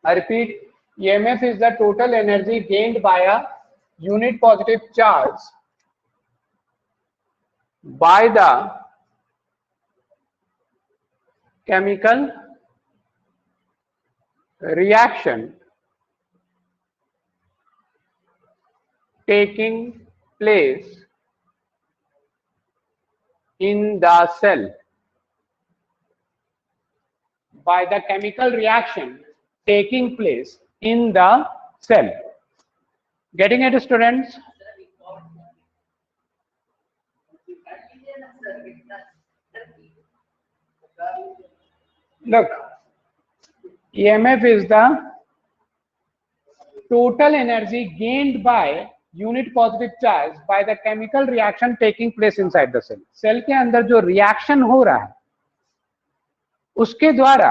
I repeat, EMF is the total energy gained by a unit positive charge by the chemical reaction taking place in the cell. By the chemical reaction taking place in the cell. Getting it, students? Look, EMF is the total energy gained by unit positive charge by the chemical reaction taking place inside the cell. Cell के अंदर जो reaction हो रहा है उसके द्वारा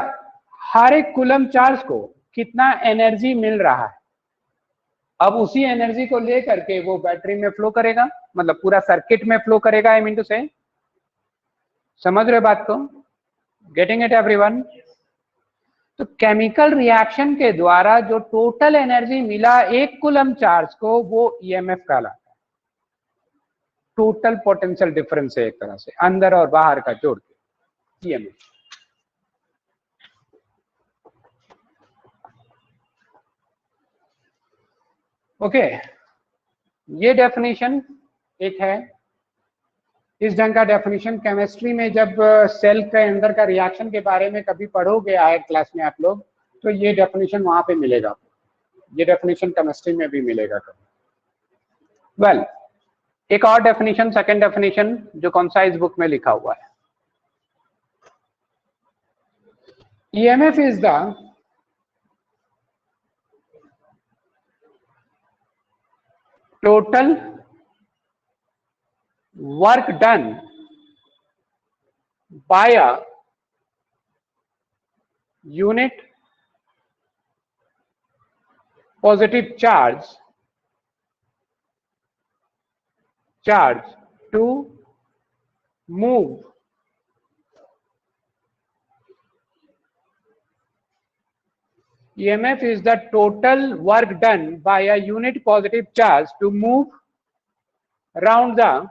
हर एक coulomb charge को कितना एनर्जी मिल रहा है, अब उसी एनर्जी को लेकर के वो बैटरी में फ्लो करेगा, मतलब पूरा सर्किट में फ्लो करेगा। आई मीन टू से, समझ रहे बात को? Getting it everyone? तो केमिकल रिएक्शन के द्वारा जो टोटल एनर्जी मिला एक कूलम चार्ज को, वो ईएमएफ कहलाता है। टोटल पोटेंशियल डिफरेंस है एक तरह से, अंदर और बाहर का जोड़ के ईएमएफ। ओके, ये डेफिनेशन एक है। इस ढंग का डेफिनेशन केमिस्ट्री में जब सेल के अंदर का रिएक्शन के बारे में कभी पढ़ोगे आए क्लास में आप लोग, तो ये डेफिनेशन वहां पे मिलेगा। ये डेफिनेशन केमिस्ट्री में भी मिलेगा कभी। वेल, एक और डेफिनेशन, सेकंड डेफिनेशन, जो कौन सा इस बुक में लिखा हुआ है। EMF is the total work done by a unit positive charge to move EMF is the total work done by a unit positive charge to move around the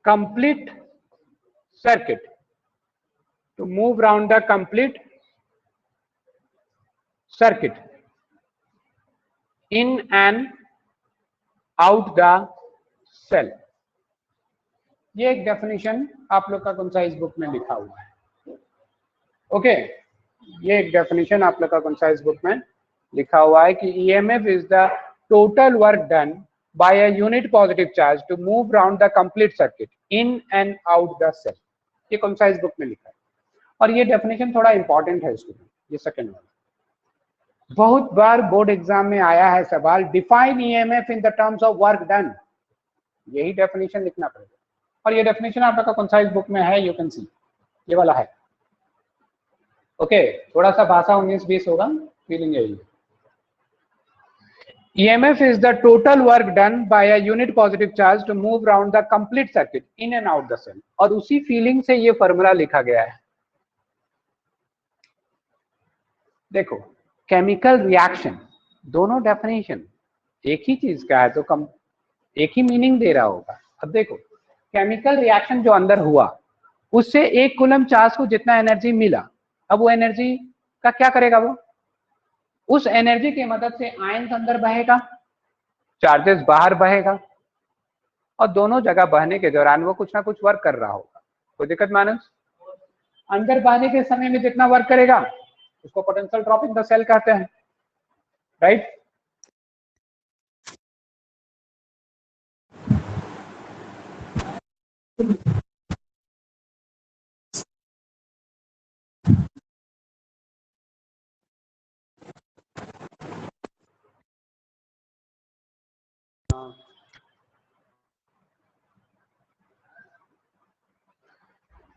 complete circuit. To move around the complete circuit in and out the cell. ये एक definition आप लोग का कौन सा इस book में लिखा हुआ है। ओके, ये एक डेफिनेशन आप लोग का कौन सा इस बुक में लिखा हुआ है कि EMF is the total work done by a unit positive charge to move around the complete circuit in and out the cell. ये कौन सा इस बुक में लिखा है, और ये डेफिनेशन थोड़ा इंपॉर्टेंट है स्टूडेंट। ये सेकंड वाला बहुत बार बोर्ड एग्जाम में आया है सवाल, define EMF in the terms of work done. यही डेफिनेशन लिखना पड़ेगा, और ये डेफिनेशन आप लोग का कौन सा इस बुक में है, यू कैन सी, ये वाला है। ओके, थोड़ा सा भाषा 19-20 होगा, फीलिंग यही। EMF is the total work done by a unit positive charge to move around the complete circuit in and out the cell, और उसी फीलिंग से ये फॉर्मूला लिखा गया है। देखो, केमिकल रिएक्शन, दोनों डेफिनेशन एक ही चीज का है तो कम एक ही मीनिंग दे रहा होगा। अब देखो, केमिकल रिएक्शन जो अंदर हुआ उससे एक कूलम चार्ज को जितना एनर्जी मिला, अब वो एनर्जी का क्या करेगा, वो उस एनर्जी की मदद से आयंस अंदर बहेगा, चार्जेस बाहर बहेगा, और दोनों जगह बहने के दौरान वो कुछ ना कुछ वर्क कर रहा होगा। कोई दिक्कत मानस? अंदर बहने के समय में जितना वर्क करेगा उसको potential drop in the cell कहते हैं, राइट?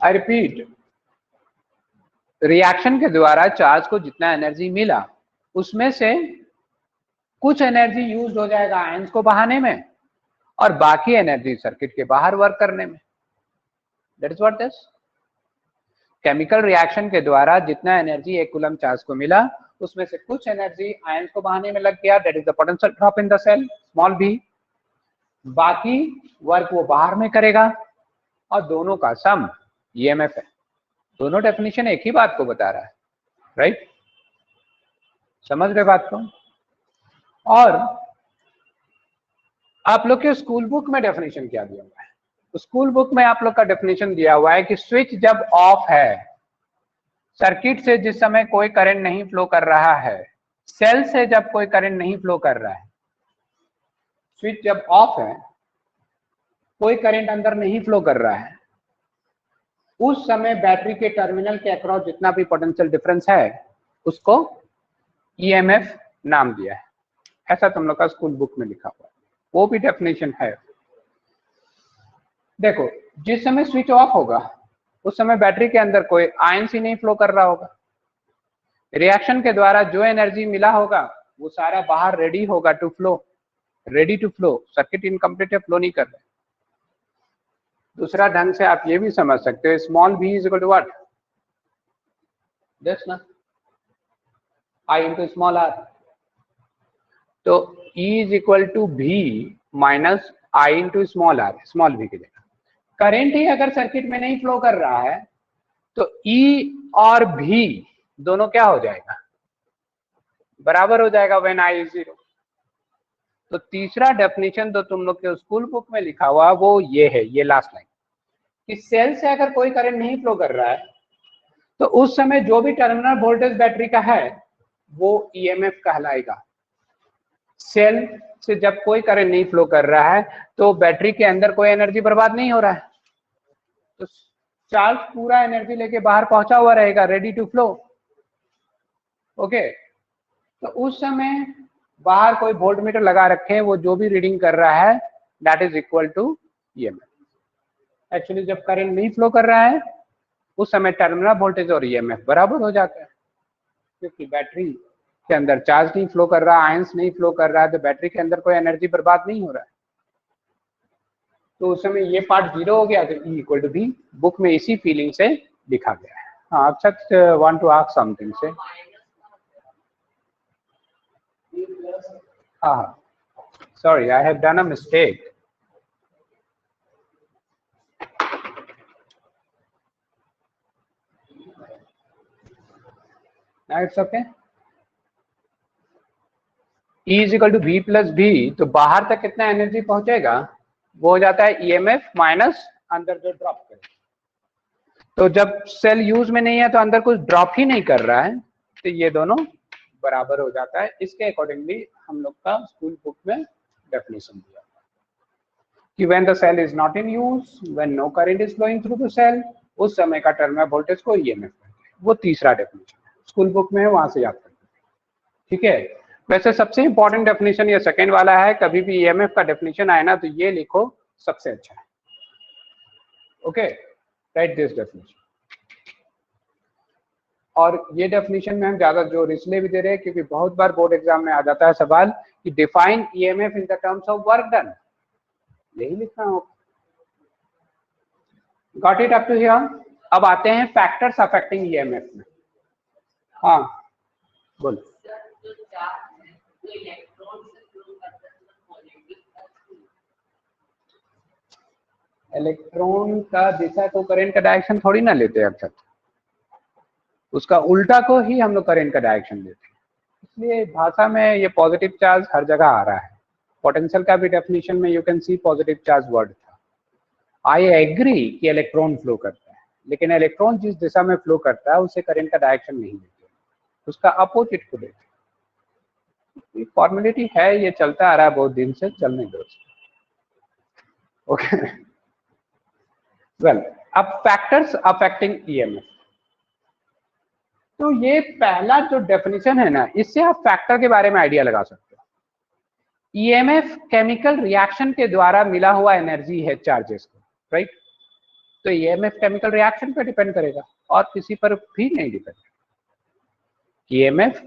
आई रिपीट, रिएक्शन के द्वारा चार्ज को जितना एनर्जी मिला उसमें से कुछ एनर्जी यूज हो जाएगा आयंस को बहाने में, और बाकी एनर्जी सर्किट के बाहर वर्क करने में। That is what this. Chemical reaction के द्वारा जितना एनर्जी एक कूलम चार्ज को मिला उसमें से कुछ एनर्जी आयंस को बहाने में लग गया, that is the potential drop in the cell small v। बाकी वर्क वो बाहर में करेगा और दोनों का सम ईएमएफ है। दोनों डेफिनेशन एक ही बात को बता रहा है, राइट? समझ रहे बात को? और आप लोग के स्कूल बुक में डेफिनेशन क्या दिया हुआ है? स्कूल बुक में आप लोग का डेफिनेशन दिया हुआ है कि स्विच जब ऑफ है, सर्किट से जिस समय कोई करंट नहीं फ्लो कर रहा है, सेल से जब कोई करंट नहीं फ्लो कर रहा है, स्विच जब ऑफ है, कोई करंट अंदर नहीं फ्लो कर रहा है, उस समय बैटरी के टर्मिनल के अक्रॉस जितना भी पोटेंशियल डिफरेंस है उसको ईएमएफ नाम दिया है। ऐसा तुम लोग का स्कूल बुक में लिखा हुआ है, वो भी डेफिनेशन है। देखो, जिस समय स्विच ऑफ होगा उस समय बैटरी के अंदर कोई आयंस ही नहीं फ्लो कर रहा होगा। रिएक्शन के द्वारा जो एनर्जी मिला होगा वो सारा बाहर रेडी होगा to flow, ready to flow. Circuit incomplete है, फ्लो नहीं कर रहा। दूसरा ढंग से आप ये भी समझ सकते हो, small v is equal to what, this ना, I इंटू स्मॉल r। तो E is equal to v minus I into small r, small v की जगह। करंट ही अगर सर्किट में नहीं फ्लो कर रहा है तो E और V दोनों क्या हो जाएगा, बराबर हो जाएगा व्हेन I इज 0। तो तीसरा डेफिनेशन तो तुम लोग के स्कूल बुक में लिखा हुआ वो ये है, ये लास्ट लाइन, कि सेल से अगर कोई करंट नहीं फ्लो कर रहा है तो उस समय जो भी टर्मिनल वोल्टेज बैटरी का है वो ईएमएफ कहलाएगा। सेल से जब कोई करंट नहीं फ्लो कर रहा है तो बैटरी के अंदर कोई एनर्जी बर्बाद नहीं हो रहा है, तो चार्ज पूरा एनर्जी लेके बाहर पहुंचा हुआ रहेगा, रेडी टू फ्लो। ओके, तो उस समय बाहर कोई वोल्ट मीटर लगा रखे हैं, वो जो भी रीडिंग कर रहा है that is equal to EMF. Actually जब करंट नहीं फ्लो कर रहा है उस समय टर्मिनल वोल्टेज और ईएमएफ बराबर हो जाता है, क्योंकि बैटरी के अंदर चार्ज नहीं फ्लो कर रहा, आयंस नहीं फ्लो कर रहा है, तो बैटरी के अंदर कोई एनर्जी बर्बाद नहीं हो रहा है। तो उस समय ये पार्ट 0 हो गया, तो E equal to V book में इसी फीलिंग से लिखा गया है। हाँ, Akshat want to ask something से। हाँ, sorry, I have done a mistake. It's okay. E is equal to V plus V, तो बाहर तक कितना एनर्जी पहुंचेगा वो हो जाता है ईएमएफ माइनस अंदर जो ड्रॉप करे। तो जब सेल यूज में नहीं है तो अंदर कुछ ड्रॉप ही नहीं कर रहा है, तो ये दोनों बराबर हो जाता है। इसके अकॉर्डिंगली हम लोग का स्कूल बुक में डेफिनेशन दिया कि when the cell is not in use, when no current is flowing through the cell, उस समय का टर्मिनल वोल्टेज को ईएमएफ कहते हैं। वो तीसरा डेफिनेशन है, स्कूल बुक में है, वहां से याद कर। ठीक है, वैसे सबसे इंपॉर्टेंट डेफिनेशन ये सेकंड वाला है। कभी भी ईएमएफ का डेफिनेशन आए ना तो ये लिखो, सबसे अच्छा है। Okay, right this definition. और ये डेफिनेशन में हम ज्यादा जोर इसलिए भी दे रहे हैं क्योंकि बहुत बार बोर्ड एग्जाम में आ जाता है सवाल कि define EMF in the terms of work done, यही लिखना हो। Got it up to here? अब आते हैं फैक्टर्स अफेक्टिंग ईएमएफ में। हाँ बोल। इलेक्ट्रॉन का दिशा को करंट का डायरेक्शन थोड़ी ना लेते हैं अक्सर, उसका उल्टा को ही हम लोग करंट का डायरेक्शन लेते हैं। इसलिए भाषा में ये पॉजिटिव चार्ज हर जगह आ रहा है। पोटेंशियल का भी डेफिनेशन में you can see positive charge word था। आई एग्री कि इलेक्ट्रॉन फ्लो करता है, लेकिन इलेक्ट्रॉन जिस दिशा में फ्लो करता है उसे करंट का डायरेक्शन नहीं लेते, उसका अपोजिट को लेते। फॉर्मेलिटी है, ये चलता आ रहा है बहुत दिन से, चलने दो। ओके, वेल, अब फैक्टर्स अफेक्टिंग ईएमएफ। तो ये पहला जो डेफिनेशन है ना, इससे आप फैक्टर के बारे में आइडिया लगा सकते हो। ईएमएफ केमिकल रिएक्शन के द्वारा मिला हुआ एनर्जी है चार्जेस को, राइट? तो ईएमएफ केमिकल रिएक्शन पर डिपेंड करेगा और किसी पर भी नहीं डिपेंड। ईएमएफ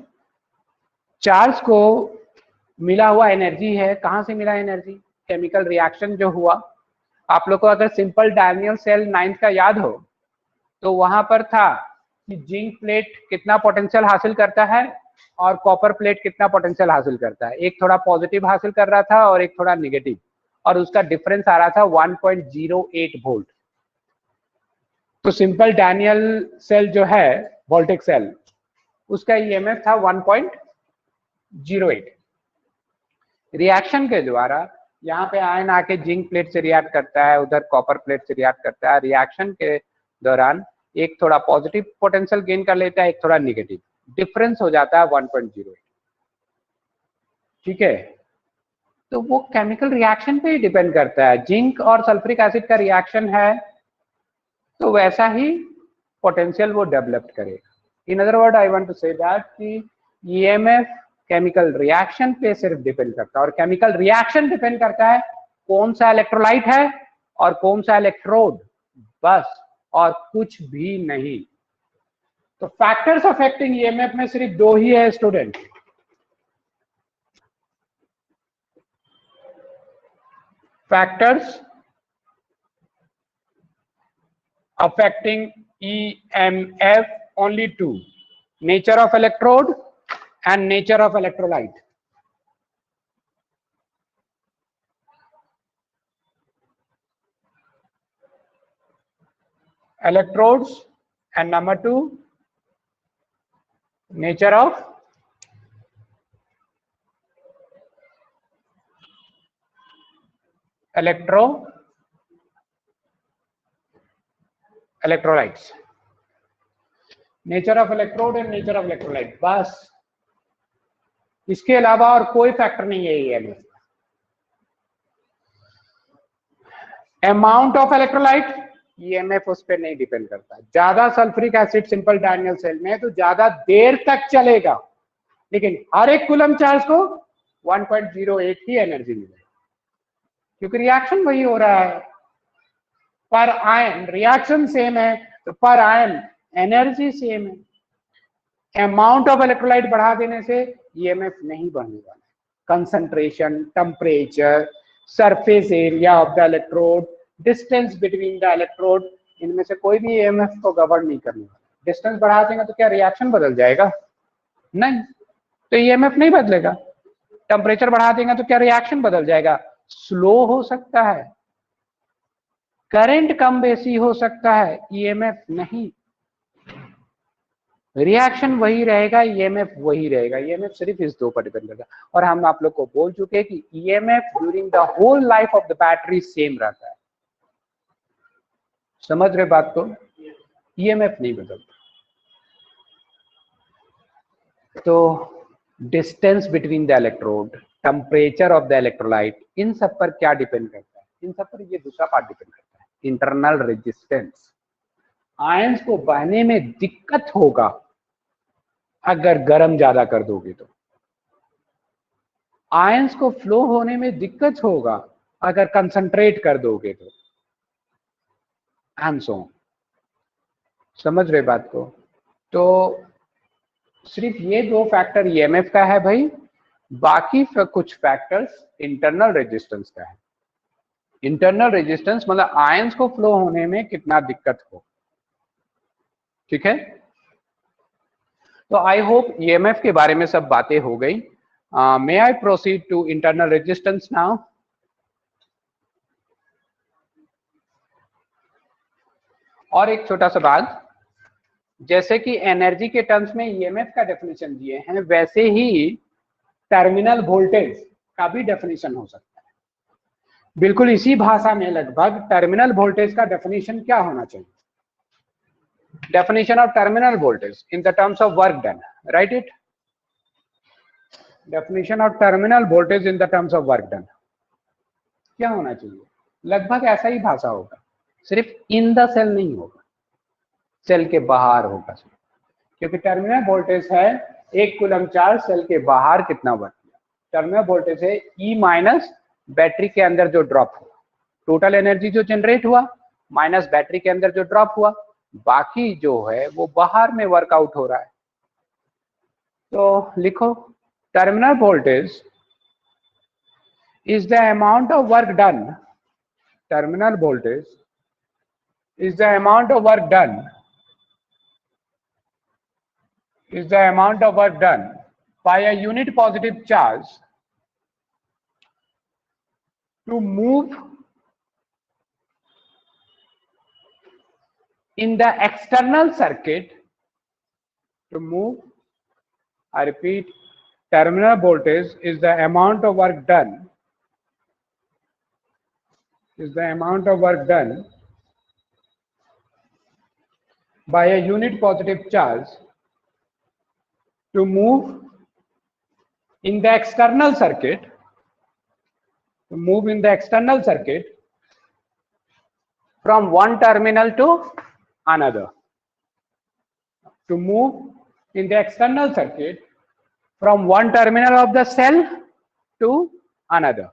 चार्ज को मिला हुआ एनर्जी है। कहां से मिला एनर्जी? केमिकल रिएक्शन जो हुआ। आप लोग को अगर सिंपल डायनियल सेल 9th का याद हो तो वहां पर था कि जिंक प्लेट कितना पोटेंशियल हासिल करता है और कॉपर प्लेट कितना पोटेंशियल हासिल करता है। एक थोड़ा पॉजिटिव हासिल कर रहा था और एक थोड़ा निगेटिव, और उसका डिफरेंस आ रहा था 1.08 वोल्ट। तो सिंपल डैनियल सेल जो है वोल्टेज सेल, उसका ईएमएफ था 1.08। रिएक्शन के द्वारा यहाँ पे आयन आके जिंक प्लेट से रिएक्ट करता है, उधर कॉपर प्लेट से रिएक्ट करता है। रिएक्शन के दौरान एक थोड़ा पॉजिटिव पोटेंशियल गेन कर लेता है, एक थोड़ा निगेटिव, डिफरेंस हो जाता है 1.08। ठीक है, तो वो केमिकल रिएक्शन पे ही डिपेंड करता है। जिंक और सल्फ्यूरिक एसिड का रिएक्शन है तो वैसा ही पोटेंशियल वो डेवलप करेगा। In other word I want to say that कि ईएमएफ केमिकल रिएक्शन पे सिर्फ डिपेंड करता है, और केमिकल रिएक्शन डिपेंड करता है कौन सा इलेक्ट्रोलाइट है और कौन सा इलेक्ट्रोड, बस, और कुछ भी नहीं। तो फैक्टर्स अफेक्टिंग ईएमएफ में सिर्फ दो ही है student. Factors affecting EMF only two: nature of electrode and nature of electrolyte. Electrodes, and number two, nature of electrolytes. Nature of electrode and nature of electrolyte, बस, इसके अलावा और कोई फैक्टर नहीं है EMF. Amount of electrolyte, EMF उस पर नहीं डिपेंड करता। ज्यादा sulphuric acid simple Daniell cell में तो ज्यादा देर तक चलेगा, लेकिन हर एक कूलम चार्ज को 1.08 ही एनर्जी मिलेगी, क्योंकि रिएक्शन वही हो रहा है। पर आयन रिएक्शन सेम है तो पर आयन एनर्जी सेम है। अमाउंट ऑफ इलेक्ट्रोलाइट बढ़ा देने से ईएमएफ नहीं बढ़ने वाला। Concentration, temperature, surface area of the electrode, distance between the electrode, इनमें से कोई भी ईएमएफ को गवर्न नहीं करने वाला। डिस्टेंस बढ़ा देंगे तो क्या रिएक्शन बदल जाएगा? नहीं, तो ईएमएफ नहीं बदलेगा। टेम्परेचर बढ़ा देंगे तो क्या रिएक्शन बदल जाएगा? स्लो हो सकता है, करंट कम बेसी हो सकता है, ईएमएफ नहीं। रिएक्शन वही रहेगा, ईएमएफ वही रहेगा। ईएमएफ सिर्फ इस दो पर डिपेंड करेगा। और हम आप लोग को बोल चुके हैं कि EMF during the whole life of the battery same रहता है। समझ रहे बात को? ईएमएफ नहीं बदलता। तो distance between the electrode, temperature of the electrolyte, इन सब पर क्या डिपेंड करता है? इन सब पर ये दूसरा पार्ट डिपेंड करता है, इंटरनल रेजिस्टेंस। आयंस को बहने में दिक्कत होगा अगर गर्म ज्यादा कर दोगे तो, आयंस को फ्लो होने में दिक्कत होगा अगर कंसंट्रेट कर दोगे तो, एंड सो ऑन। समझ रहे बात को? तो सिर्फ ये दो फैक्टर ईएमएफ का है भाई, बाकी कुछ फैक्टर्स इंटरनल रेजिस्टेंस का है। इंटरनल रेजिस्टेंस मतलब आयंस को फ्लो होने में कितना दिक्कत हो। ठीक है, तो आई होप ईएमएफ के बारे में सब बातें हो गई। May I proceed to internal resistance now. और एक छोटा सा बात, जैसे कि एनर्जी के टर्म्स में ईएमएफ का डेफिनेशन दिए हैं, वैसे ही टर्मिनल वोल्टेज का भी डेफिनेशन हो सकता है। बिल्कुल इसी भाषा में लगभग टर्मिनल वोल्टेज का डेफिनेशन क्या होना चाहिए? Definition of terminal voltage in the terms of work done. Write it. Definition of terminal voltage in the terms of work done. क्या होना चाहिए? लगभग ऐसा ही भाषा होगा, सिर्फ इन द सेल नहीं होगा, सेल के बाहर होगा। क्योंकि टर्मिनल वोल्टेज है एक कूलम चार्ज सेल के बाहर कितना वर्क किया। टर्मिनल वोल्टेज है E माइनस बैटरी के अंदर जो ड्रॉप हुआ, टोटल एनर्जी जो जनरेट हुआ माइनस बैटरी के अंदर जो ड्रॉप हुआ, बाकी जो है वो बाहर में वर्कआउट हो रहा है। तो लिखो, terminal voltage is the amount of work done, terminal voltage is the amount of work done is the amount of work done by a unit positive charge to move in the external circuit, I repeat, terminal voltage is the amount of work done, by a unit positive charge to move in the external circuit, from one terminal to another. To move in the external circuit from one terminal of the cell to another.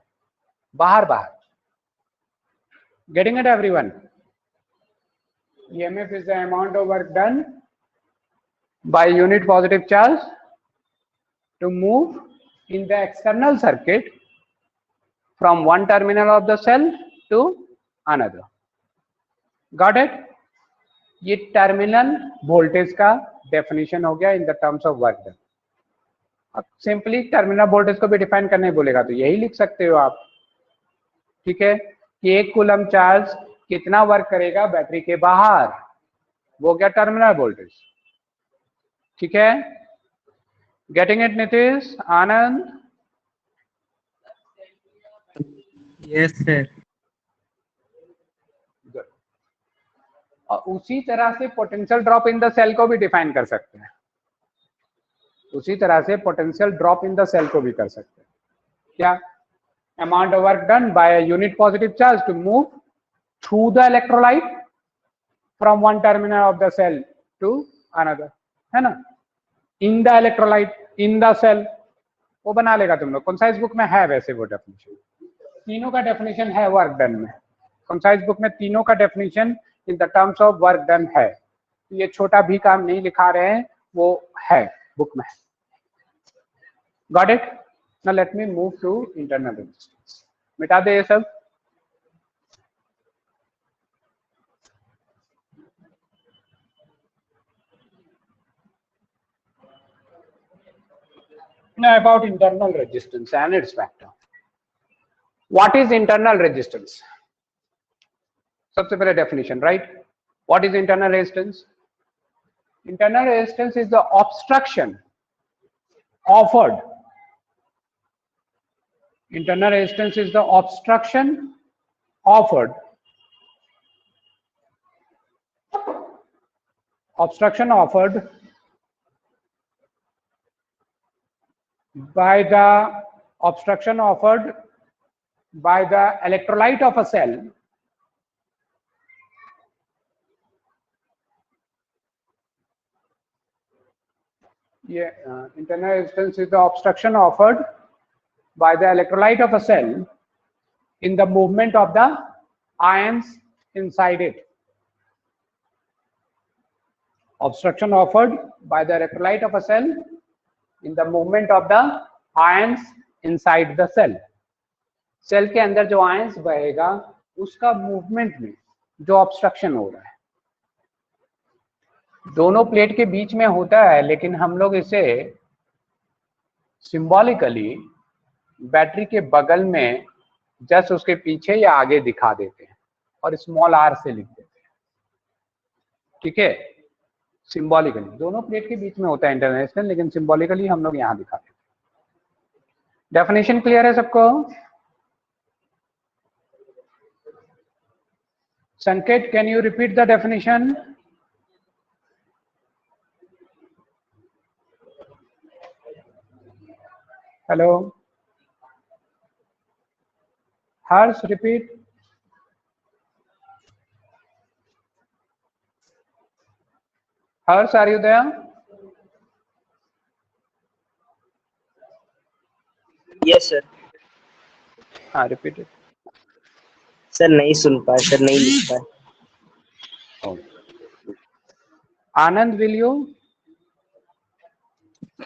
Bahar. Getting it, everyone? EMF is the amount of work done by unit positive charge to move in the external circuit from one terminal of the cell to another. Got it? ये terminal voltage का definition हो गया इन the terms of work done. अब simply terminal voltage को भी define करने बोलेगा तो यही लिख सकते हो आप. ठीक है कि 1 कूलम चार्ज कितना वर्क करेगा बैटरी के बाहर, वो क्या टर्मिनल वोल्टेज. ठीक है, getting it Nitish, Anand? Yes sir. और उसी तरह से potential drop in the cell को भी डिफाइन कर सकते हैं. क्या? Amount of work done by a unit positive charge to move through the electrolyte from one terminal of the cell to another, है ना. In the electrolyte, in the cell, वो बना लेगा तुम लोग. कंसाइज बुक में है वैसे वो डेफिनेशन, तीनों का डेफिनेशन है वर्क डन में. कंसाइज बुक में तीनों का definition in the terms of work done है. ये छोटा भी काम नहीं लिखा रहे हैं, वो है बुक में. Got it? Now let me move to internal resistance. मिटा दे ये सब. Now about internal resistance and its factor. What is internal resistance? सबसे पहले definition, right? What is internal resistance? Internal resistance is the obstruction offered. Internal resistance is the obstruction offered. Obstruction offered by the electrolyte of a cell internal resistance is the obstruction offered by the electrolyte of a cell in the movement of the ions inside it. Obstruction offered by the electrolyte of a cell in the movement of the ions inside the cell. Cell के अंदर जो ions बहेगा उसका movement में जो obstruction हो रहा है, दोनों प्लेट के बीच में होता है, लेकिन हम लोग इसे सिंबॉलिकली बैटरी के बगल में जस्ट उसके पीछे या आगे दिखा देते हैं और स्मॉल आर से लिख देते हैं. ठीक है, सिंबॉलिकली दोनों प्लेट के बीच में होता है इंटरनेशनल, लेकिन सिंबॉलिकली हम लोग यहां दिखा देते हैं. डेफिनेशन क्लियर है सबको? Sanket, can you repeat the definition? Hello? Harsh, repeat. Harsh, are you there? Yes sir. Repeat it. Sir नहीं सुन पाए सर, नहीं लिख पाए. Anand, will you?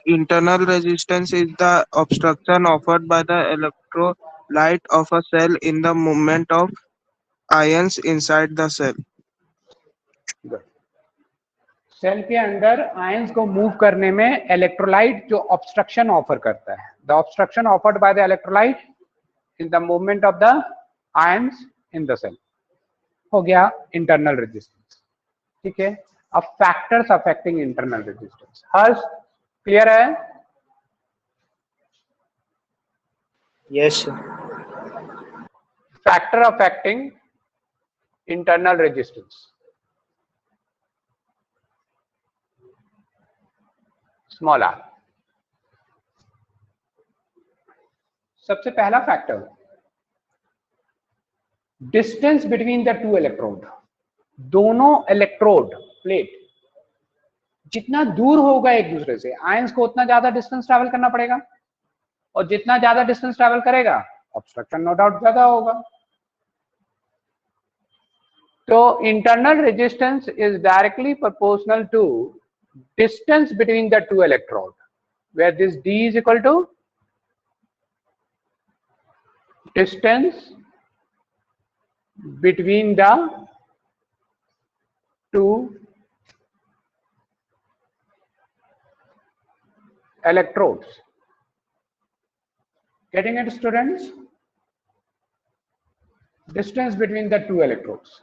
Internal resistance is the obstruction offered by the electrolyte of a cell in the movement of ions inside the cell. Good. Cell के अंदर ions को move करने में इलेक्ट्रोलाइट जो ऑब्स्ट्रक्शन ऑफर करता है, the obstruction offered by the electrolyte in the movement of the ions in the cell, हो गया इंटरनल रेजिस्टेंस। ठीक है, अब factors affecting internal resistance, Harsh clear है? Yes factor affecting internal resistance, small r. सबसे पहला factor, distance between the two electrode, दोनों electrode plate जितना दूर होगा एक दूसरे से, आयंस को उतना ज्यादा डिस्टेंस ट्रैवल करना पड़ेगा, और जितना ज्यादा डिस्टेंस ट्रैवल करेगा ऑब्स्ट्रक्शन नो डाउट ज्यादा होगा। तो internal resistance is directly proportional to distance between the two electrode, where this d is equal to distance between the two electrodes. Getting it, students? Distance between the two electrodes.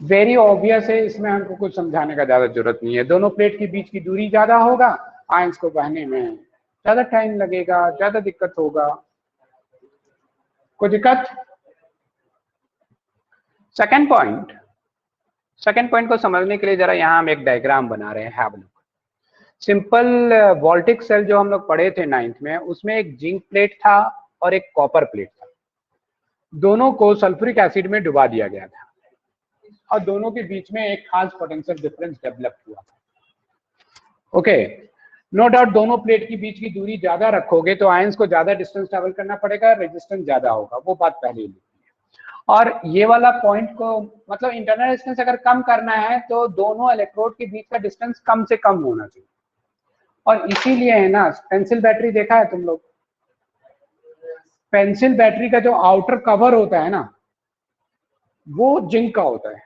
Very obvious है, इसमें हमको कुछ समझाने का ज्यादा जरूरत नहीं है। दोनों प्लेट के बीच की दूरी ज्यादा होगा, आयंस को बहने में ज्यादा टाइम लगेगा, ज्यादा दिक्कत होगा। कोई दिक्कत? सेकंड पॉइंट को समझने के लिए जरा यहां हम एक डायग्राम बना रहे हैं। Have look. Simple voltaic cell जो हम लोग पढ़े थे 9th में, उसमें एक जिंक प्लेट था और एक कॉपर प्लेट था। दोनों को सल्फ्यूरिक एसिड में डुबा दिया गया था और दोनों के बीच में एक खास पोटेंशियल डिफरेंस डेवलप हुआ था। ओके, नो डाउट दोनों प्लेट के बीच की दूरी ज्यादा रखोगे तो आयंस को ज्यादा डिस्टेंस ट्रैवल करना पड़ेगा, रेजिस्टेंस ज्यादा होगा, वो बात पहले ही लिखी है। और ये वाला पॉइंट को मतलब इंटरनल डिस्टेंस अगर कम करना है तो दोनों इलेक्ट्रोड के बीच का डिस्टेंस कम से कम होना चाहिए। और इसीलिए है ना, पेंसिल बैटरी देखा है तुम लोग? पेंसिल बैटरी का जो आउटर कवर होता है ना, वो जिंक का होता है,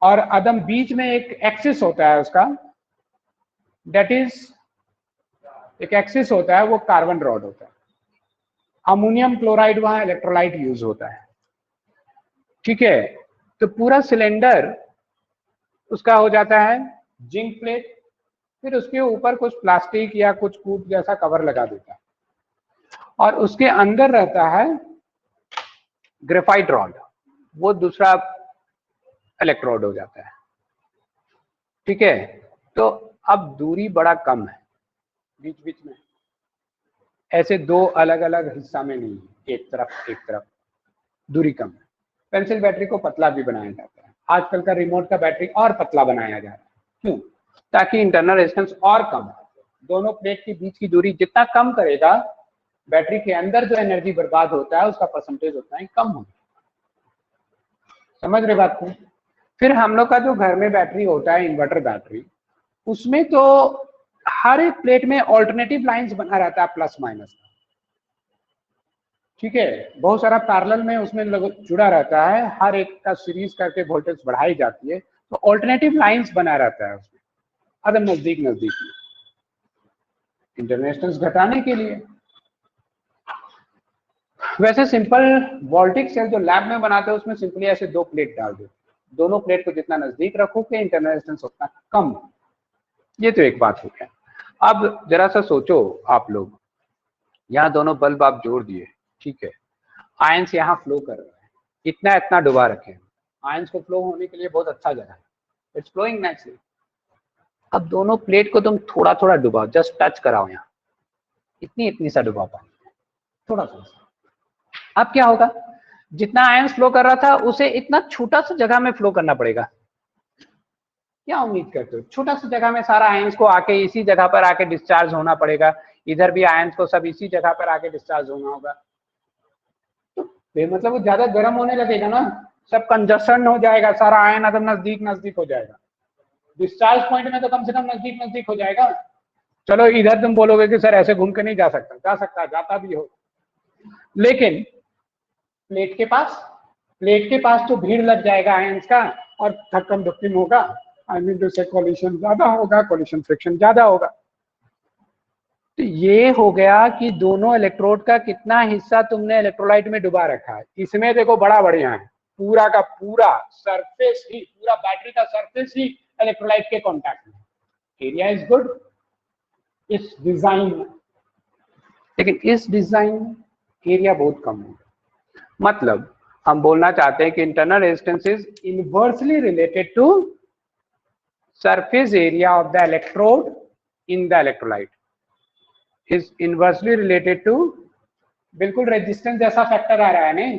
और अदम बीच में एक एक्सिस होता है उसका, दैट इज एक एक्सिस होता है, वो कार्बन रॉड होता है। अमोनियम क्लोराइड वहां इलेक्ट्रोलाइट यूज होता है। ठीक है, तो पूरा सिलेंडर उसका हो जाता है जिंक प्लेट, फिर उसके ऊपर कुछ प्लास्टिक या कुछ कूट जैसा कवर लगा देता है, और उसके अंदर रहता है ग्रेफाइट रॉड, वो दूसरा इलेक्ट्रोड हो जाता है। ठीक है, तो अब दूरी बड़ा कम है बीच बीच में, ऐसे दो अलग अलग हिस्सा में नहीं, एक तरफ दूरी कम है। पेंसिल बैटरी को पतला भी बनाया जाता है, आजकल का रिमोट का बैटरी और पतला बनाया जा रहा है। क्यों? ताकि इंटरनल रेजिस्टेंस और कम हो। दोनों प्लेट के बीच की दूरी जितना कम करेगा, बैटरी के अंदर जो एनर्जी बर्बाद होता है उसका परसेंटेज उतना ही कम होगा। समझ रहे बात को? फिर हम लोग का जो घर में बैटरी होता है, इन्वर्टर बैटरी, उसमें तो हर एक प्लेट में ऑल्टरनेटिव लाइंस बना रहता है प्लस माइनस का। ठीक है, बहुत सारा पैरेलल में उसमें जुड़ा रहता है, हर एक का सीरीज करके वोल्टेज बढ़ाई जाती है, तो ऑल्टरनेटिव लाइंस बना रहता है उसमें अदम नजदीक में इंटरनल रेजिस्टेंस घटाने के लिए। वैसे सिंपल वोल्टिक सेल जो लैब में बनाते हैं उसमें सिंपली ऐसे दो प्लेट डाल दो, दोनों प्लेट को जितना नजदीक रखोगे इंटरनल रेजिस्टेंस उतना कम। ये तो एक बात हो गया। अब जरा सा सोचो आप लोग, यहाँ दोनों बल्ब आप जोड़ दिए, ठीक है, आयंस यहाँ फ्लो कर रहा है, इतना डुबा रखे हैं, आयंस को फ्लो होने के लिए बहुत अच्छा जगह है, इट्स फ्लोइंग नेचुरली। अब दोनों प्लेट को तुम थोड़ा थोड़ा डुबाओ, जस्ट टच कराओ, यहाँ इतनी सा डुबा पानी, थोड़ा सा। अब क्या होगा, जितना आयंस फ्लो कर रहा था उसे इतना छोटा सा जगह में फ्लो करना पड़ेगा। क्या उम्मीद करते हो? छोटा सा जगह में सारा आयंस को आके इसी जगह पर आके डिस्चार्ज होना पड़ेगा, इधर भी आयंस को सब इसी जगह पर आके डिस्चार्ज होना होगा। तो मतलब वो ज्यादा गर्म होने लगेगा ना, सब कंजस्शन हो जाएगा, सारा आयन एकदम नजदीक हो जाएगा। डिस्चार्ज पॉइंट में तो कम से कम नजदीक हो जाएगा। चलो इधर तुम बोलोगे कि सर ऐसे घूम के नहीं जा सकता, जा सकता है, जाता भी हो, लेकिन प्लेट के पास तो भीड़ लग जाएगा आयंस का और धक्कम धुक्कम होगा, आई मीन टू से कोलिशन ज्यादा होगा, कोलिशन फ्रिक्शन ज्यादा होगा। तो ये हो गया कि दोनों इलेक्ट्रोड का कितना हिस्सा तुमने इलेक्ट्रोलाइट में डुबा रखा है। इसमें देखो बड़ा बढ़िया है, पूरा का पूरा सरफेस ही, पूरा बैटरी का सरफेस ही इलेक्ट्रोलाइट के कांटेक्ट में। एरिया इज गुड इस डिजाइन में, लेकिन इस डिजाइन में एरिया बहुत कम है। मतलब हम बोलना चाहते हैं कि internal resistance is inversely related to surface area of the electrode in the electrolyte, is inversely related to, बिल्कुल रेजिस्टेंस जैसा फैक्टर आ रहा है नहीं,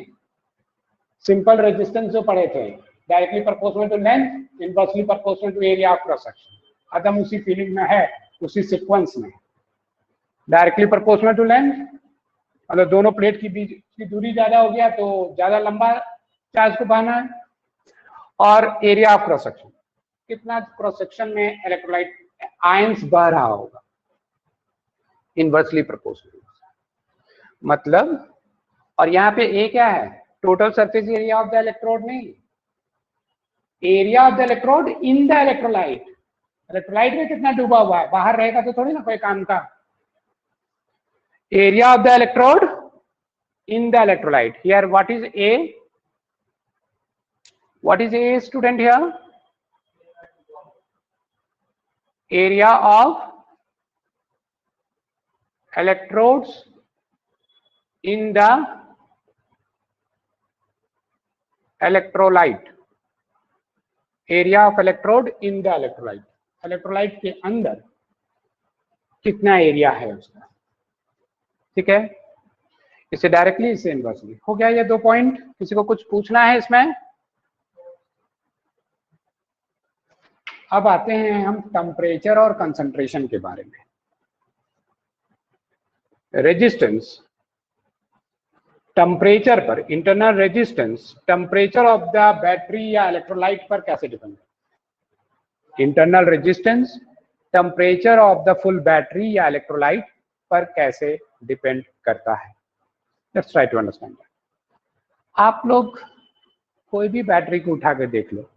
सिंपल रेजिस्टेंस जो पढ़े थे, directly proportional to length, inversely proportional to area of cross section. आदम उसी फीलिंग में है, उसी सीक्वेंस में। डायरेक्टली प्रोपोर्शनल टू लेंथ, मतलब दोनों प्लेट की बीच की दूरी ज्यादा हो गया तो ज्यादा लंबा चार्ज को बहाना है, और एरिया ऑफ क्रॉस सेक्शन, कितना क्रॉस सेक्शन में इलेक्ट्रोलाइट आयंस बह रहा होगा, इनवर्सली प्रोपोर्शनल। मतलब, और यहाँ पे ए क्या है, total surface area of the electrode नहीं, area of the electrode in the electrolyte. Electrolyte में कितना डूबा हुआ है, बाहर रहेगा तो थोड़ी ना कोई काम का। area of the electrode in the electrolyte. Here what is A? What is A, student? Here area of electrodes in the electrolyte. area of electrode in the electrolyte. electrolyte के अंदर कितना एरिया है उसका, ठीक है। इससे डायरेक्टली, इससे inversely हो गया ये 2 पॉइंट। किसी को कुछ पूछना है इसमें? अब आते हैं हम टेम्परेचर और कंसंट्रेशन के बारे में। रेजिस्टेंस टेम्परेचर पर, internal resistance temperature of the battery या इलेक्ट्रोलाइट पर कैसे डिपेंड है? Internal resistance temperature of the full battery या इलेक्ट्रोलाइट पर कैसे डिपेंड करता है? Let's try to understand. आप लोग कोई भी बैटरी को उठा कर देख लो,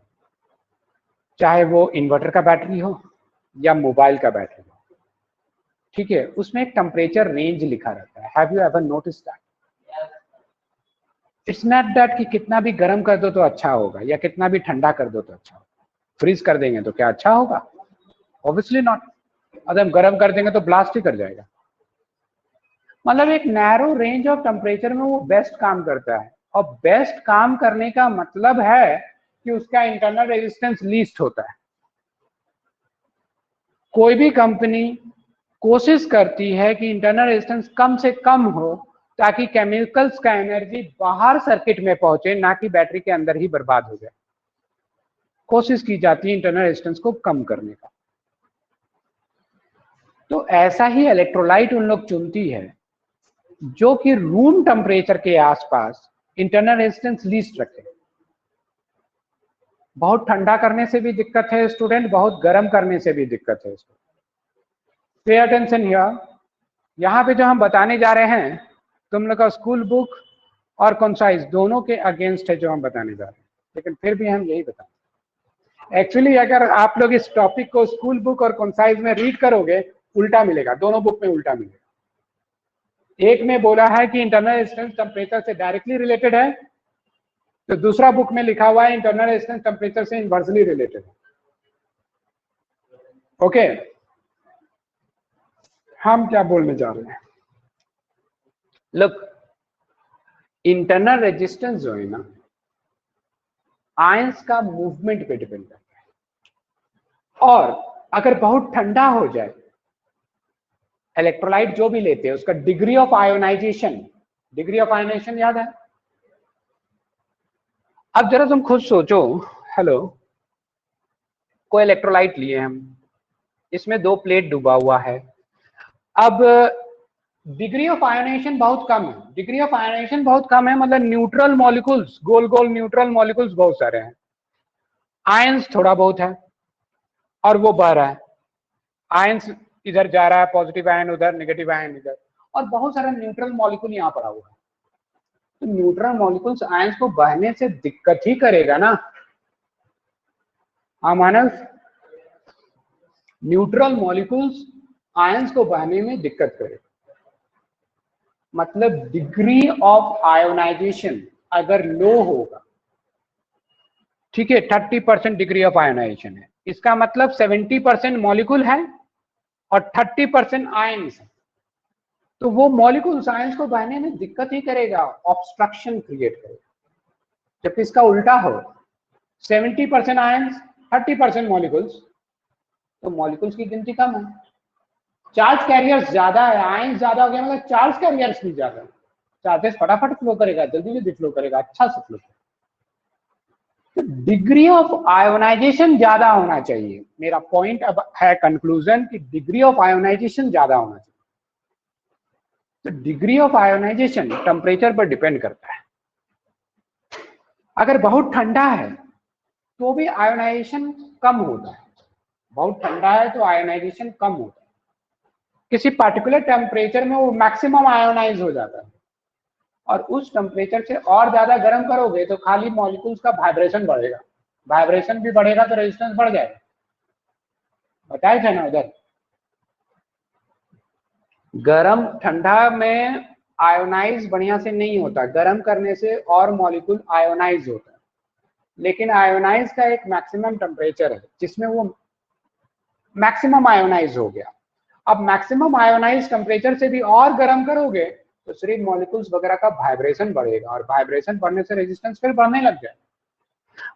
चाहे वो इन्वर्टर का बैटरी हो या मोबाइल का बैटरी हो, ठीक है, उसमें एक टेम्परेचर रेंज लिखा रहता है। Have you ever notice that? It's not that कि कितना भी गर्म कर दो तो अच्छा होगा या कितना भी ठंडा कर दो तो अच्छा होगा। फ्रीज कर देंगे तो क्या अच्छा होगा? Obviously not. अगर हम गर्म कर देंगे तो ब्लास्ट ही कर जाएगा। मतलब एक नैरो रेंज ऑफ टेम्परेचर में वो बेस्ट काम करता है, और बेस्ट काम करने का मतलब है कि उसका इंटरनल रेजिस्टेंस लीस्ट होता है। कोई भी कंपनी कोशिश करती है कि इंटरनल रेजिस्टेंस कम से कम हो, ताकि केमिकल्स का एनर्जी बाहर सर्किट में पहुंचे, ना कि बैटरी के अंदर ही बर्बाद हो जाए। कोशिश की जाती है इंटरनल रेजिस्टेंस को कम करने का। तो ऐसा ही इलेक्ट्रोलाइट उन लोग चुनती है जो कि रूम टेम्परेचर के आसपास इंटरनल रेजिस्टेंस लीस्ट रखे। बहुत ठंडा करने से भी दिक्कत है स्टूडेंट, बहुत गर्म करने से भी दिक्कत है। Pay attention here. यहाँ पे जो हम बताने जा रहे हैं, तुम लोग का स्कूल बुक और कंसाइज दोनों के अगेंस्ट है जो हम बताने जा रहे हैं, लेकिन फिर भी हम यही बताएं। एक्चुअली अगर आप लोग इस टॉपिक को स्कूल बुक और कंसाइज में रीड करोगे, उल्टा मिलेगा, दोनों बुक में उल्टा मिलेगा। एक में बोला है कि इंटरनल रेजिस्टेंस टेम्परेचर से डायरेक्टली रिलेटेड है, तो दूसरा बुक में लिखा हुआ है इंटरनल रेजिस्टेंस टेम्परेचर से इनवर्सली रिलेटेड है। ओके, हम क्या बोलने जा रहे हैं? लुक, इंटरनल रेजिस्टेंस जो है ना, आयंस का मूवमेंट पे डिपेंड करता है। और अगर बहुत ठंडा हो जाए, इलेक्ट्रोलाइट जो भी लेते हैं उसका degree of ionisation, degree of ionisation याद है? अब जरा तुम खुद सोचो, हेलो, कोई इलेक्ट्रोलाइट लिए हम, इसमें 2 प्लेट डूबा हुआ है। अब डिग्री ऑफ आयोनाइजेशन बहुत कम है। डिग्री ऑफ आयोनाइजेशन बहुत कम है मतलब न्यूट्रल मॉलिक्यूल्स, गोल गोल न्यूट्रल मॉलिक्यूल्स बहुत सारे हैं, आयंस थोड़ा बहुत है, और वो बह रहा है। आयंस इधर जा रहा है, पॉजिटिव आयन उधर, नेगेटिव आयन इधर, और बहुत सारा न्यूट्रल मॉलिक्यूल यहाँ पड़ा हुआ है। तो न्यूट्रल मॉलिक्यूल्स आयंस को बहने से दिक्कत ही करेगा ना। हाँ मानव, न्यूट्रल मॉलिक्यूल्स आयंस को बहने में दिक्कत करेगा। मतलब डिग्री ऑफ आयोनाइजेशन अगर लो होगा, ठीक है, 30% डिग्री ऑफ आयोनाइजेशन है, इसका मतलब 70% मॉलिक्यूल है और 30% आयंस है, तो वो मॉलिक्यूल्स आयंस को बहने में दिक्कत ही करेगा, ऑब्स्ट्रक्शन क्रिएट करेगा। जबकि इसका उल्टा हो, 70% आयंस 30% मॉलिक्यूल्स, तो मॉलिक्यूल्स की गिनती कम है, चार्ज कैरियर्स ज्यादा है, आयंस ज्यादा हो गया मतलब चार्ज कैरियर्स भी ज्यादा है, चार्जेस फटाफट फ्लो करेगा, जल्दी जल्दी फ्लो करेगा, अच्छा से फ्लो करेगा। तो डिग्री ऑफ आयोनाइजेशन ज्यादा होना चाहिए। मेरा पॉइंट अब है कंक्लूजन कि डिग्री ऑफ आयोनाइजेशन ज्यादा होना चाहिए। तो डिग्री ऑफ आयोनाइजेशन टेम्परेचर पर डिपेंड करता है। अगर बहुत ठंडा है तो भी आयोनाइजेशन कम होता है, बहुत ठंडा है तो आयोनाइजेशन कम होता है, किसी पर्टिकुलर टेम्परेचर में वो मैक्सिमम आयोनाइज हो जाता है, और उस टेम्परेचर से और ज्यादा गर्म करोगे तो खाली मॉलिक्यूल्स का वाइब्रेशन बढ़ेगा, वाइब्रेशन भी बढ़ेगा तो रेजिस्टेंस बढ़ जाएगा, बताया था ना उधर। गर्म ठंडा में आयोनाइज बढ़िया से नहीं होता, गर्म करने से और मॉलिक्यूल आयोनाइज होता है, लेकिन आयोनाइज का एक मैक्सिमम टेम्परेचर है जिसमें वो मैक्सिमम आयोनाइज हो गया। अब मैक्सिमम आयोनाइज टेम्परेचर से भी और गर्म करोगे तो सिर्फ मॉलिक्यूल्स वगैरह का वाइब्रेशन बढ़ेगा, और वाइब्रेशन बढ़ने से रेजिस्टेंस फिर बढ़ने लग जाए।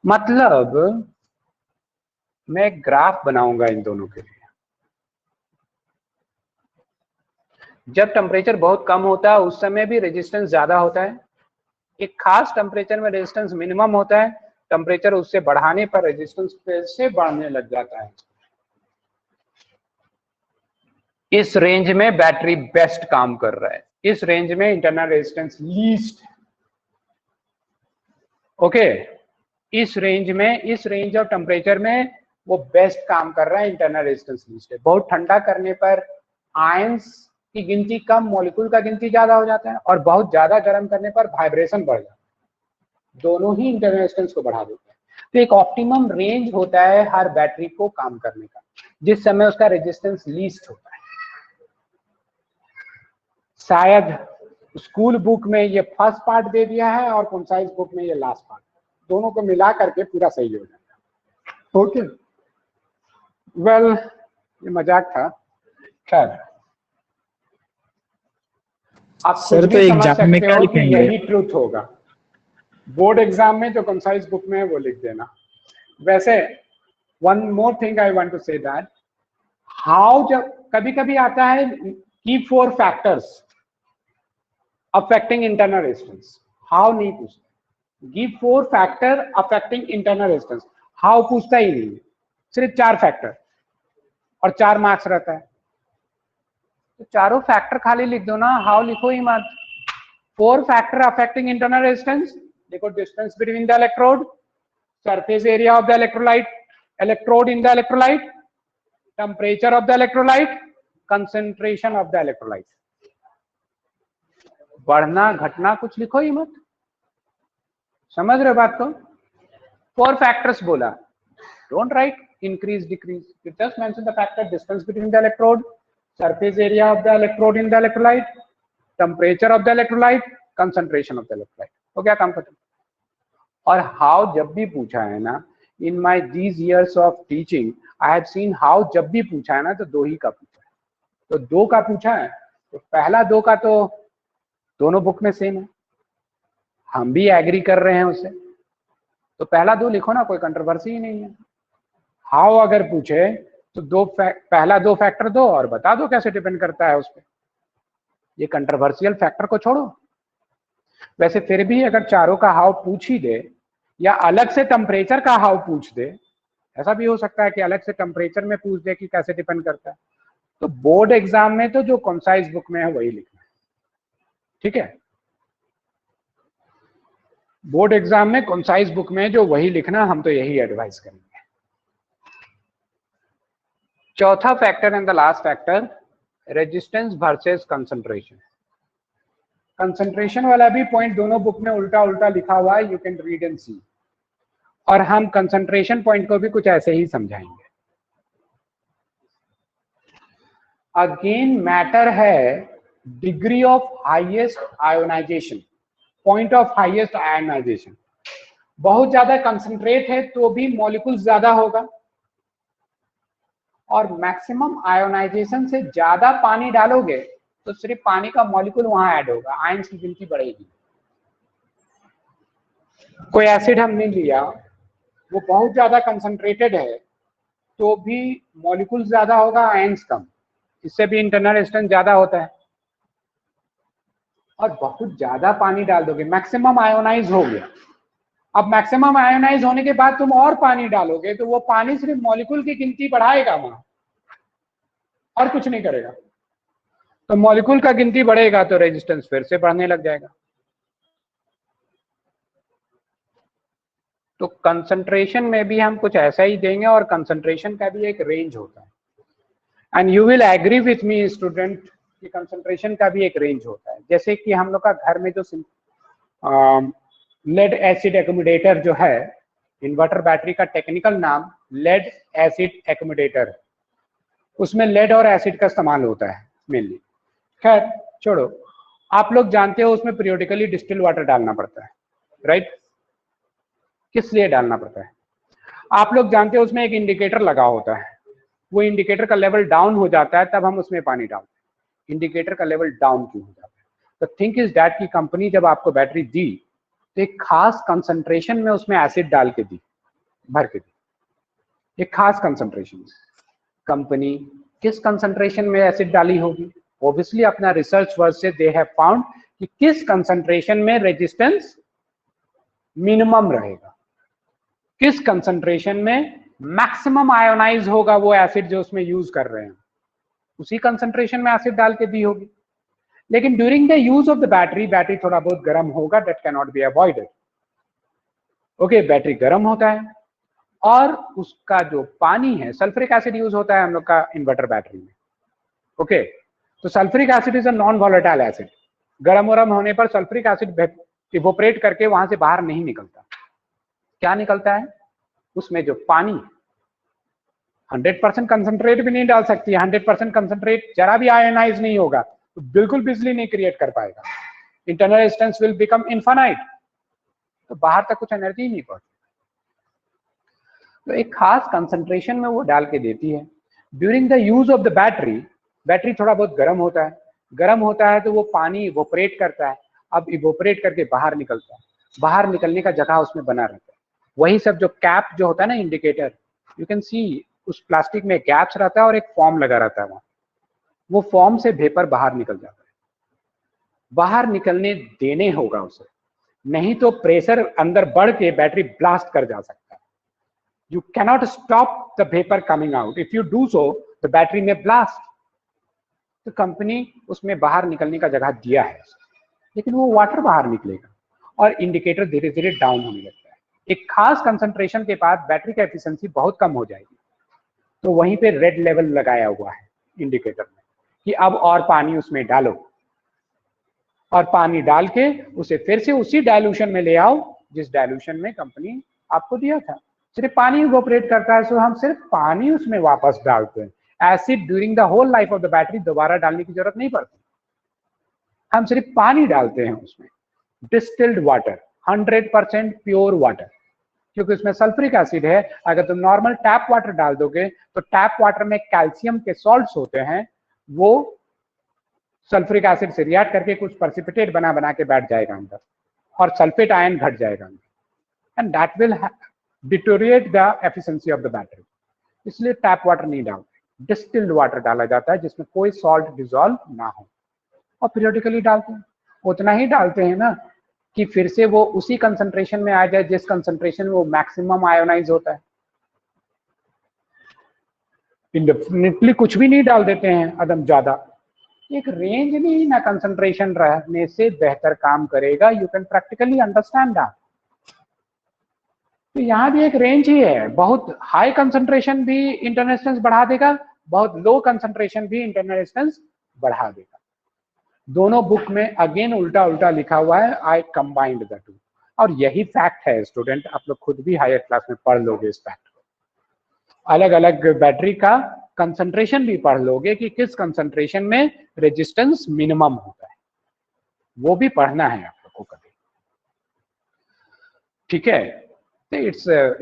मतलब मैं ग्राफ बनाऊंगा इन दोनों के लिए। जब टेम्परेचर बहुत कम होता है उस समय भी रेजिस्टेंस ज्यादा होता है, एक खास टेम्परेचर में रेजिस्टेंस मिनिमम होता है, टेम्परेचर उससे बढ़ाने पर रेजिस्टेंस फिर से बढ़ने लग जाता है। इस रेंज में बैटरी बेस्ट काम कर रहा है, इस रेंज में इंटरनल रेजिस्टेंस लीस्ट, ओके, इस रेंज ऑफ टेम्परेचर में वो बेस्ट काम कर रहा है, इंटरनल रेजिस्टेंस लीस्ट है। बहुत ठंडा करने पर आयंस की गिनती कम, मॉलिक्यूल का गिनती ज्यादा हो जाता है, और बहुत ज्यादा गर्म करने पर वाइब्रेशन बढ़ जाता है, दोनों ही इंटरनल रेजिस्टेंस को बढ़ा देते हैं। तो एक ऑप्टिमम रेंज होता है हर बैटरी को काम करने का, जिस समय उसका रेजिस्टेंस लीस्ट होता है। शायद स्कूल बुक में ये फर्स्ट पार्ट दे दिया है और कंसाइज बुक में ये लास्ट पार्ट, दोनों को मिला करके पूरा सही हो जाएगा। ओके, वेल ये मजाक था। खैर, आप सर कुछ तो भी समझ एग्जाम में सकते क्या हो कि लिखेंगे? यही ट्रूथ होगा। बोर्ड एग्जाम में जो कंसाइज बुक में है वो लिख देना। वैसे one more thing I want to say that how, जब कभी कभी आता है की 4 factors affecting internal resistance, how नहीं पूछता, give 4 factor affecting internal resistance, how पूछता ही नहीं है, सिर्फ 4 फैक्टर और 4 मार्क्स रहता है। तो चारों फैक्टर खाली लिख दो ना, हाउ लिखो ही मत। 4 फैक्टर अफेक्टिंग इंटरनल रेजिस्टेंस, देखो distance between the electrode, surface area of the electrode in the electrolyte, temperature of the electrolyte, concentration of the electrolyte। बढ़ना घटना कुछ लिखो ही मत, समझ रहे बात को। 4 फैक्टर्स बोला, don't write increase decrease, you just mention the factor distance between the electrode, surface area of the electrode in the electrolyte, temperature of the electrolyte, concentration of the electrolyte, हो गया काम खत्म। और हाउ जब भी पूछा है ना, in my these years of teaching I have seen how जब भी पूछा है ना तो 2 ही का पूछा है, तो 2 का पूछा है तो पहला 2 का तो दोनों बुक में सेम है, हम भी एग्री कर रहे हैं उससे, तो पहला 2 लिखो ना, कोई कंट्रोवर्सी ही नहीं है। हाउ अगर पूछे तो पहला 2 फैक्टर दो और बता दो कैसे डिपेंड करता है उस पर, ये कंट्रोवर्शियल फैक्टर को छोड़ो। वैसे फिर भी अगर चारों का हाउ पूछ ही दे या अलग से टेम्परेचर का हाउ पूछ दे, ऐसा भी हो सकता है कि अलग से टेम्परेचर में पूछ दे कि कैसे डिपेंड करता है, तो बोर्ड एग्जाम में तो जो कंसाइज बुक में है वही लिखना है, ठीक है। बोर्ड एग्जाम में कंसाइज बुक में जो वही लिखना, हम तो यही एडवाइस करेंगे। चौथा factor and the last factor, resistance versus concentration. Concentration वाला भी पॉइंट दोनों बुक में उल्टा उल्टा लिखा हुआ है, यू कैन रीड एंड सी, और हम कंसंट्रेशन पॉइंट को भी कुछ ऐसे ही समझाएंगे। अगेन मैटर है degree of highest ionisation, point of highest ionisation. बहुत ज्यादा कंसंट्रेट है तो भी मॉलिक्यूल ज्यादा होगा, और मैक्सिमम आयोनाइजेशन से ज्यादा पानी डालोगे तो सिर्फ पानी का मॉलिक्यूल वहां ऐड होगा, आयंस की गिनती बढ़ेगी। कोई एसिड हमने लिया, वो बहुत ज्यादा कंसंट्रेटेड है तो भी मॉलिक्यूल ज्यादा होगा, आयंस कम, इससे भी इंटरनल रेजिस्टेंस ज्यादा होता है। और बहुत ज्यादा पानी डाल दोगे, मैक्सिमम आयोनाइज हो गया, अब मैक्सिमम आयोनाइज होने के बाद तुम और पानी डालोगे तो वो पानी सिर्फ मॉलिक्यूल की गिनती बढ़ाएगा वहां, और कुछ नहीं करेगा। तो मॉलिक्यूल का गिनती बढ़ेगा तो रेजिस्टेंस फिर से बढ़ने लग जाएगा। तो कंसंट्रेशन में भी हम कुछ ऐसा ही देंगे, और कंसंट्रेशन का भी एक रेंज होता है। And you will agree with me student कि कंसंट्रेशन का भी एक रेंज होता है। जैसे कि हम लोग का घर में जो लेड एसिड एक्यूमुलेटर जो है, इन्वर्टर बैटरी का टेक्निकल नाम लेड एसिड एक्यूमुलेटर है, उसमें लेड और एसिड का इस्तेमाल होता है मेनली। खैर छोड़ो, आप लोग जानते हो उसमें पीरियोडिकली डिस्टिल वाटर डालना पड़ता है, राइट? किस लिए डालना पड़ता है? आप लोग जानते हो उसमें एक इंडिकेटर लगा होता है, वो इंडिकेटर का लेवल डाउन हो जाता है तब हम उसमें पानी डालते हैं। इंडिकेटर का लेवल डाउन क्यों हो जाता है? तो थिंक इज दैट की कंपनी जब आपको बैटरी दी तो एक खास कंसंट्रेशन में उसमें एसिड डाल के दी, भर के दी, एक खास कंसंट्रेशन। कंपनी किस कंसंट्रेशन में एसिड डाली होगी? ऑब्वियसली अपना रिसर्च वर्क से दे हैव फाउंड कि किस कंसंट्रेशन में रेजिस्टेंस मिनिमम रहेगा, किस कंसंट्रेशन में मैक्सिमम आयोनाइज होगा वो एसिड जो उसमें यूज कर रहे हैं, उसी कंसंट्रेशन में एसिड डाल के दी होगी। लेकिन during the use of the battery थोड़ा बहुत गर्म होगा, that can not be avoided. Okay, battery गर्म होता है और उसका जो पानी है, सल्फ्यूरिक एसिड यूज होता है हम लोग का इन्वर्टर बैटरी में। ओके, तो sulphuric acid is a non volatile acid. गर्म वरम होने पर सल्फ्यूरिक एसिड इवोपरेट करके वहां से बाहर नहीं निकलता। क्या निकलता है? उसमें जो पानी 100% कंसंट्रेट भी नहीं डाल सकती, 100% कंसंट्रेट जरा भी आयोनाइज नहीं होगा तो बिल्कुल बिजली नहीं क्रिएट कर पाएगा, internal resistance will become infinite, तो बाहर तक कुछ एनर्जी ही नहीं पहुंचती। तो एक खास कंसंट्रेशन में वो डाल के देती है। During the use of the battery थोड़ा बहुत गर्म होता है, गर्म होता है तो वो पानी इवोपरेट करता है, अब इवोपरेट करके बाहर निकलता है, बाहर निकलने का जगह उसमें बना रहता है। वही सब जो कैप जो होता है ना, इंडिकेटर, यू कैन सी उस प्लास्टिक में गैप्स रहता है और एक फॉर्म लगा रहता है वहां, वो फॉर्म से वेपर बाहर निकल जाता है। बाहर निकलने देने होगा उसे, नहीं तो प्रेशर अंदर बढ़ के बैटरी ब्लास्ट कर जा सकता है। You cannot stop the vapour coming out, if you do so the battery में ब्लास्ट। तो कंपनी उसमें बाहर निकलने का जगह दिया है, लेकिन वो वाटर बाहर निकलेगा और इंडिकेटर धीरे धीरे डाउन होने लगता है। एक खास कंसंट्रेशन के बाद बैटरी का एफिशिएंसी बहुत कम हो जाएगी, तो वहीं पे रेड लेवल लगाया हुआ है इंडिकेटर में कि अब और पानी उसमें डालो, और पानी डाल के उसे फिर से उसी डाइल्यूशन में ले आओ जिस डाइल्यूशन में कंपनी आपको दिया था। सिर्फ पानी इवोपरेट करता है, सो हम सिर्फ पानी उसमें वापस डालते हैं। Acid during the whole life of the battery दोबारा डालने की जरूरत नहीं पड़ती, हम सिर्फ पानी डालते हैं उसमें, डिस्टिल्ड वाटर, 100% प्योर वाटर, क्योंकि उसमें सल्फ्यूरिक एसिड है। अगर तुम नॉर्मल टैप वाटर डाल दोगे तो टैप वाटर में कैल्शियम के सॉल्ट्स होते हैं, वो सल्फ्यूरिक एसिड से रिएक्ट करके कुछ प्रेसिपिटेट बना के बैठ जाएगा अंदर और सल्फेट आयन घट जाएगा अंदर, and that will deteriorate the efficiency of the battery. इसलिए टैप वाटर नहीं डालते, डिस्टिल्ड वाटर डाला जाता है जिसमें कोई सॉल्ट डिसॉल्व ना हो, और पीरियोडिकली डालते हैं। उतना ही डालते हैं ना कि फिर से वो उसी कंसंट्रेशन में आ जाए जिस कंसंट्रेशन में वो मैक्सिमम आयोनाइज होता है। इंडेफिनिटली कुछ भी नहीं डाल देते हैं अदम ज्यादा, एक रेंज नहीं ना कंसंट्रेशन रहने से बेहतर काम करेगा। You can practically understand that. तो यहाँ भी एक रेंज ही है, बहुत हाई कंसंट्रेशन भी इंटरनल रेजिस्टेंस बढ़ा देगा, बहुत लो कंसंट्रेशन भी इंटरनल रेजिस्टेंस बढ़ा देगा। दोनों बुक में अगेन उल्टा उल्टा लिखा हुआ है, आई कंबाइंड द टू, और यही फैक्ट है स्टूडेंट, आप लोग खुद भी हायर क्लास में पढ़ लोगे इस फैक्ट को। अलग अलग बैटरी का कंसंट्रेशन भी पढ़ लोगे कि किस कंसंट्रेशन में रेजिस्टेंस मिनिमम होता है, वो भी पढ़ना है आप लोग को कभी, ठीक है। तो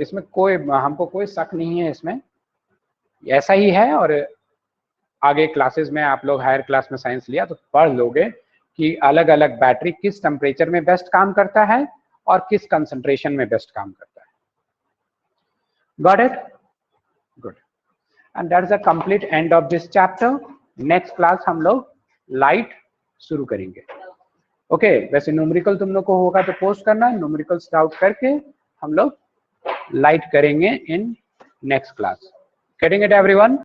इसमें कोई हमको कोई शक नहीं है, इसमें ऐसा ही है। और आगे क्लासेस में आप लोग हायर क्लास में साइंस लिया तो पढ़ लोगे कि अलग अलग बैटरी किस टेम्परेचर में बेस्ट काम करता है और किस कंसंट्रेशन में बेस्ट काम करता है। Got it? Good. And that is the complete end of this chapter. Next class हम लोग लाइट शुरू करेंगे। ओके, वैसे न्यूमेरिकल तुम लोग को होगा तो पोस्ट करना, न्यूमेरिकल स्टार्ट करके हम लोग लाइट करेंगे in next class. Getting it everyone?